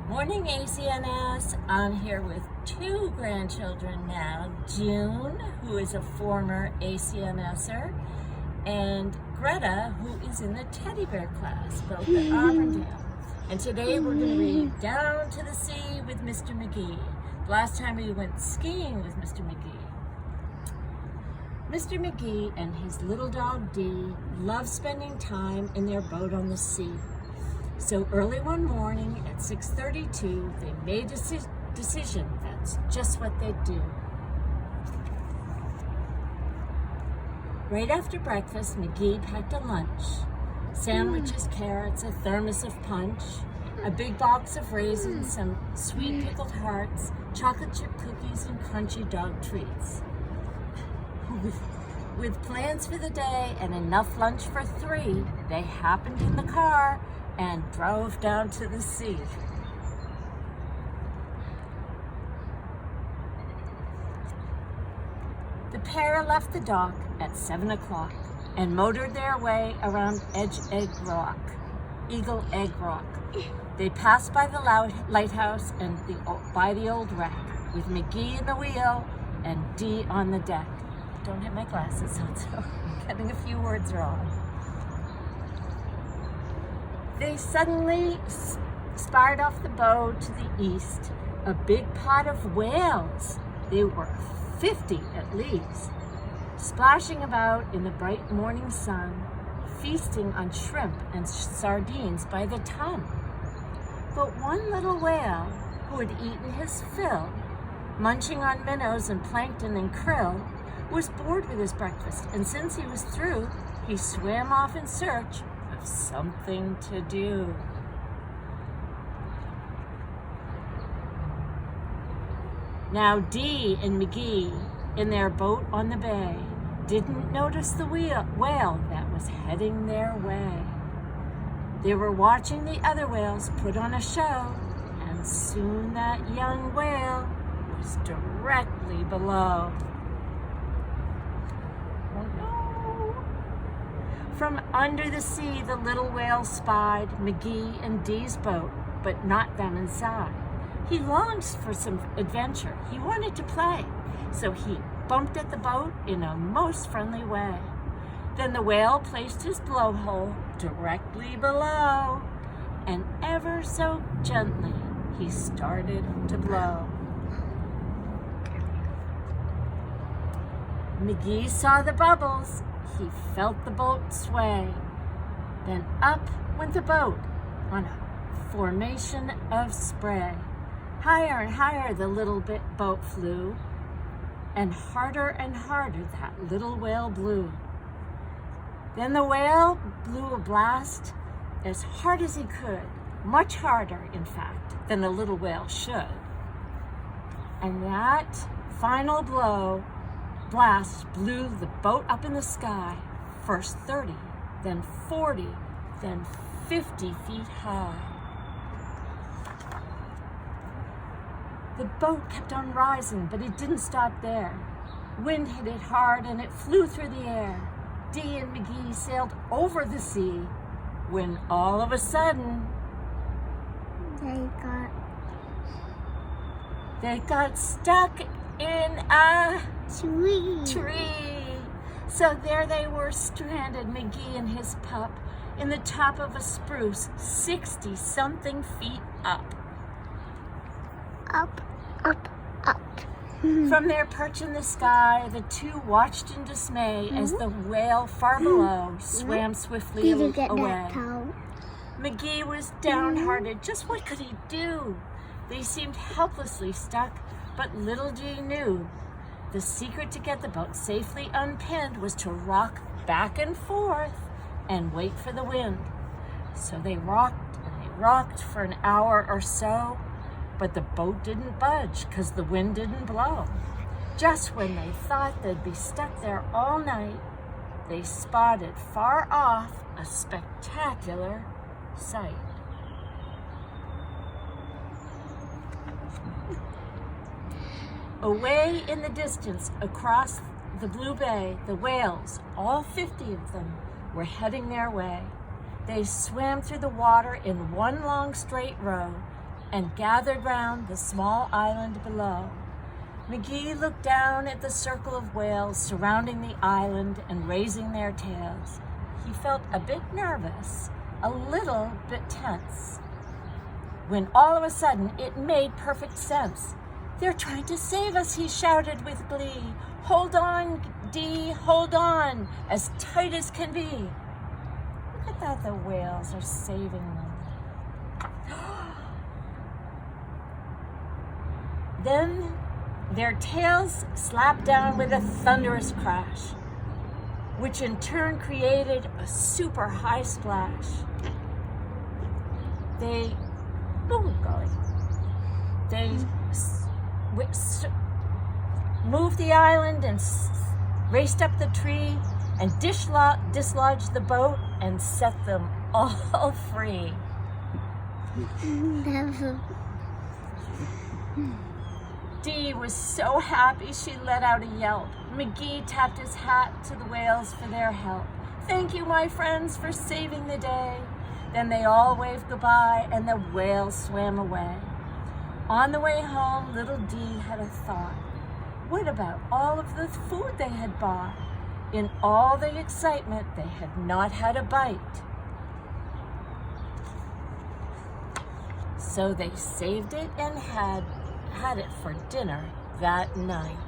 Morning ACNS. I'm here with two grandchildren now, June, who is a former ACNSer, and Greta, who is in the teddy bear class, both at Auburndale. And today we're going to read Down to the Sea with Mr. Magee. Last time we went skiing with Mr. Magee. Mr. Magee and his little dog Dee love spending time in their boat on the sea. So early one morning at 6:32, they made a decision that's just what they'd do. Right after breakfast, Magee packed a lunch. Sandwiches, carrots, a thermos of punch, a big box of raisins, some sweet pickled hearts, chocolate chip cookies, and crunchy dog treats. With plans for the day and enough lunch for three, they happened in the car and drove down to the sea. The pair left the dock at 7 o'clock and motored their way around Eagle Egg Rock. They passed by the lighthouse and by the old wreck, with Magee in the wheel and Dee on the deck. Don't have my glasses on, so I'm getting a few words wrong. They suddenly spied off the bow to the east a big pod of whales. They were 50 at least, splashing about in the bright morning sun, feasting on shrimp and sardines by the ton. But one little whale, who had eaten his fill, munching on minnows and plankton and krill, was bored with his breakfast, and since he was through, he swam off in search of something to do. Now Dee and Magee, in their boat on the bay, didn't notice the whale that was heading their way. They were watching the other whales put on a show, and soon that young whale was directly below. From under the sea, the little whale spied Magee and Dee's boat, but not them inside. He longed for some adventure. He wanted to play, so he bumped at the boat in a most friendly way. Then the whale placed his blowhole directly below, and ever so gently, he started to blow. Magee saw the bubbles. He felt the boat sway. Then up went the boat on a formation of spray. Higher and higher the little boat flew, and harder that little whale blew. Then the whale blew a blast as hard as he could, much harder, in fact, than a little whale should. And that final blast blew the boat up in the sky, first 30, then 40, then 50 feet high. The boat kept on rising, but it didn't stop there. Wind hit it hard and it flew through the air. Dee and Magee sailed over the sea when all of a sudden they got stuck in a tree. So there they were stranded, Magee and his pup, in the top of a spruce 60-something feet up. Up. From their perch in the sky, the two watched in dismay as the whale far below swam swiftly Did you get away. that towel? Magee was downhearted. Just what could he do? They seemed helplessly stuck, but little Dee knew the secret to get the boat safely unpinned was to rock back and forth and wait for the wind. So they rocked for an hour or so, but the boat didn't budge because the wind didn't blow. Just when they thought they'd be stuck there all night, they spotted far off a spectacular sight. Away in the distance, across the blue bay, the whales, all 50 of them, were heading their way. They swam through the water in one long straight row, and gathered round the small island below. Magee looked down at the circle of whales surrounding the island and raising their tails. He felt a bit nervous, a little bit tense, when all of a sudden it made perfect sense. "They're trying to save us," he shouted with glee. "Hold on, Dee, hold on, as tight as can be." Look at that, the whales are saving them. Then their tails slapped down with a thunderous crash, which in turn created a super high splash. They moved the island and raced up the tree and dislodged the boat and set them all free. Dee was so happy she let out a yelp. Magee tapped his hat to the whales for their help. "Thank you, my friends, for saving the day." Then they all waved goodbye and the whales swam away. On the way home, little Dee had a thought. What about all of the food they had bought? In all the excitement, they had not had a bite. So they saved it and had it for dinner that night.